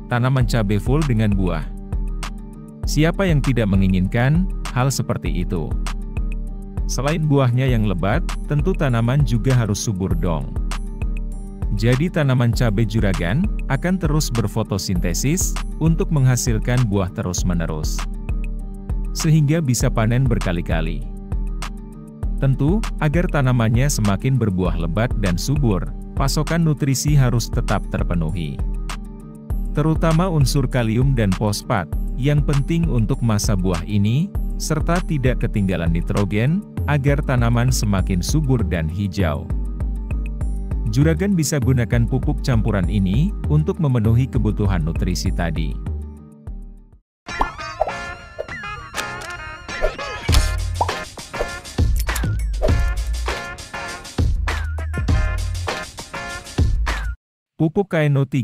tanaman cabai full dengan buah. Siapa yang tidak menginginkan hal seperti itu? Selain buahnya yang lebat, tentu tanaman juga harus subur dong. Jadi tanaman cabai juragan akan terus berfotosintesis untuk menghasilkan buah terus-menerus, sehingga bisa panen berkali-kali. Tentu, agar tanamannya semakin berbuah lebat dan subur, pasokan nutrisi harus tetap terpenuhi. Terutama unsur kalium dan fosfat, yang penting untuk masa buah ini, serta tidak ketinggalan nitrogen, agar tanaman semakin subur dan hijau. Juragan bisa gunakan pupuk campuran ini, untuk memenuhi kebutuhan nutrisi tadi. Pupuk KNO3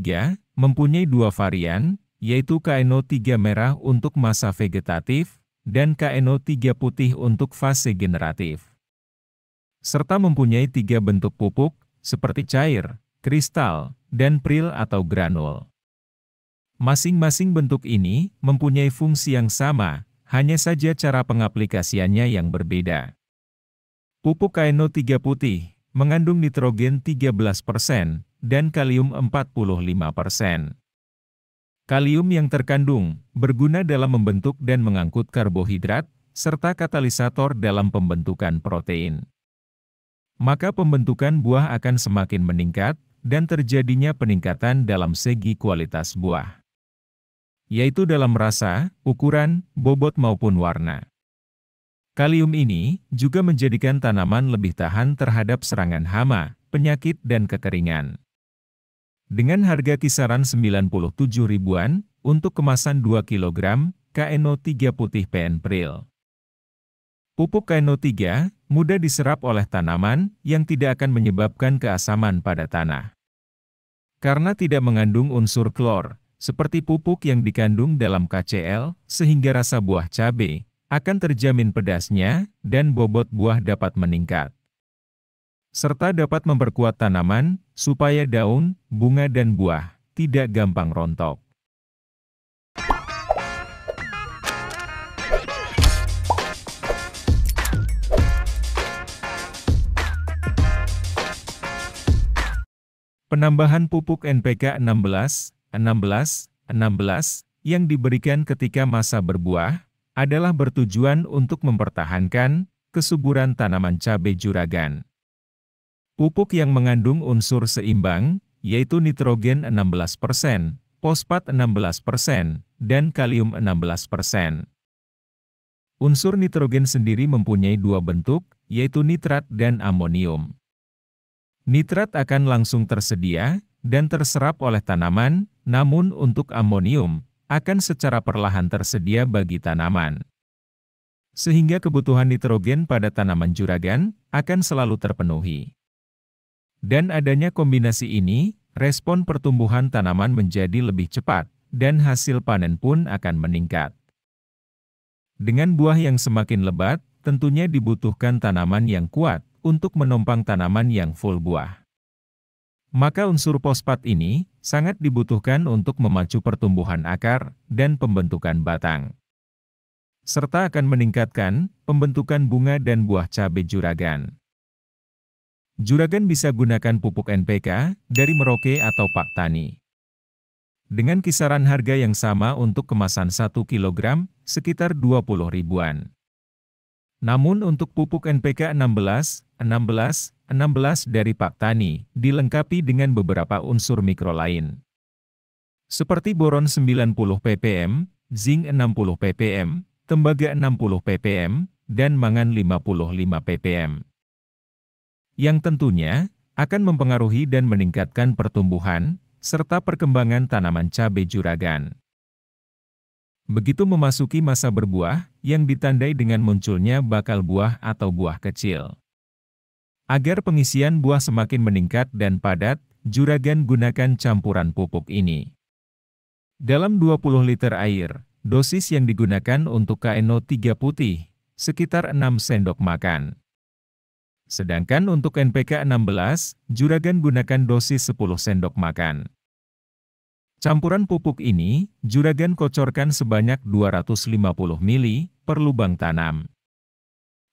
mempunyai dua varian, yaitu KNO3 merah untuk masa vegetatif, dan KNO3 putih untuk fase generatif. Serta mempunyai 3 bentuk pupuk, seperti cair, kristal, dan pril atau granul. Masing-masing bentuk ini mempunyai fungsi yang sama, hanya saja cara pengaplikasiannya yang berbeda. Pupuk KNO3 putih mengandung nitrogen 13% dan kalium 45%. Kalium yang terkandung berguna dalam membentuk dan mengangkut karbohidrat, serta katalisator dalam pembentukan protein. Maka pembentukan buah akan semakin meningkat, dan terjadinya peningkatan dalam segi kualitas buah, yaitu dalam rasa, ukuran, bobot maupun warna. Kalium ini juga menjadikan tanaman lebih tahan terhadap serangan hama, penyakit dan kekeringan. Dengan harga kisaran 97 ribuan, untuk kemasan 2 kg, KNO3 putih PN Pril. Pupuk KNO3 mudah diserap oleh tanaman, yang tidak akan menyebabkan keasaman pada tanah. Karena tidak mengandung unsur klor, seperti pupuk yang dikandung dalam KCl, sehingga rasa buah cabai akan terjamin pedasnya, dan bobot buah dapat meningkat. Serta dapat memperkuat tanaman, supaya daun, bunga dan buah tidak gampang rontok. Penambahan pupuk NPK 16 yang diberikan ketika masa berbuah, adalah bertujuan untuk mempertahankan kesuburan tanaman cabai juragan. Pupuk yang mengandung unsur seimbang, yaitu nitrogen 16%, fosfat 16%, dan kalium 16%. Unsur nitrogen sendiri mempunyai dua bentuk, yaitu nitrat dan amonium. Nitrat akan langsung tersedia, dan terserap oleh tanaman, namun untuk amonium, akan secara perlahan tersedia bagi tanaman. Sehingga kebutuhan nitrogen pada tanaman juragan, akan selalu terpenuhi. Dan adanya kombinasi ini, respon pertumbuhan tanaman menjadi lebih cepat, dan hasil panen pun akan meningkat. Dengan buah yang semakin lebat, tentunya dibutuhkan tanaman yang kuat, untuk menopang tanaman yang full buah. Maka unsur fosfat ini, sangat dibutuhkan untuk memacu pertumbuhan akar, dan pembentukan batang. Serta akan meningkatkan, pembentukan bunga dan buah cabai juragan. Juragan bisa gunakan pupuk NPK, dari Merauke atau Pak Tani. Dengan kisaran harga yang sama untuk kemasan 1 kg, sekitar 20 ribuan. Namun untuk pupuk NPK 16 dari Pak Tani, dilengkapi dengan beberapa unsur mikro lain. Seperti boron 90 ppm, zinc 60 ppm, tembaga 60 ppm, dan mangan 55 ppm. Yang tentunya, akan mempengaruhi dan meningkatkan pertumbuhan, serta perkembangan tanaman cabai juragan. Begitu memasuki masa berbuah, yang ditandai dengan munculnya bakal buah atau buah kecil. Agar pengisian buah semakin meningkat dan padat, juragan gunakan campuran pupuk ini. Dalam 20 liter air, dosis yang digunakan untuk KNO3 putih, sekitar 6 sendok makan. Sedangkan untuk NPK 16, juragan gunakan dosis 10 sendok makan. Campuran pupuk ini, Juragan kocorkan sebanyak 250 ml per lubang tanam.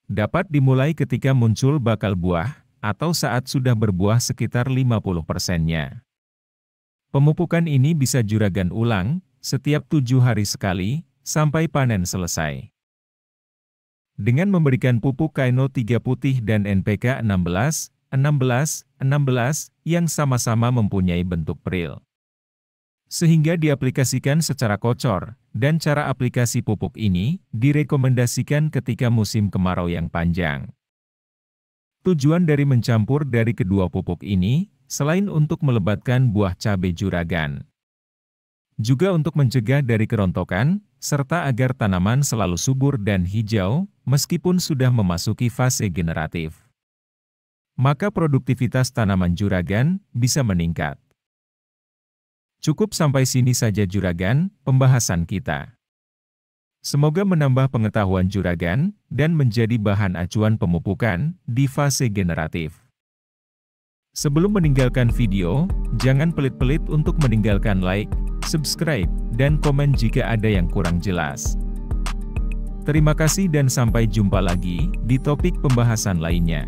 Dapat dimulai ketika muncul bakal buah, atau saat sudah berbuah sekitar 50%-nya. Pemupukan ini bisa Juragan ulang, setiap 7 hari sekali, sampai panen selesai. Dengan memberikan pupuk Kaino 3 putih dan NPK 16, 16, 16, yang sama-sama mempunyai bentuk pril, sehingga diaplikasikan secara kocor, dan cara aplikasi pupuk ini direkomendasikan ketika musim kemarau yang panjang. Tujuan dari mencampur dari kedua pupuk ini, selain untuk melebatkan buah cabai Juragan, juga untuk mencegah dari kerontokan, serta agar tanaman selalu subur dan hijau, meskipun sudah memasuki fase generatif. Maka produktivitas tanaman Juragan bisa meningkat. Cukup sampai sini saja Juragan, pembahasan kita. Semoga menambah pengetahuan Juragan, dan menjadi bahan acuan pemupukan di fase generatif. Sebelum meninggalkan video, jangan pelit-pelit untuk meninggalkan like, subscribe, dan komen jika ada yang kurang jelas. Terima kasih dan sampai jumpa lagi di topik pembahasan lainnya.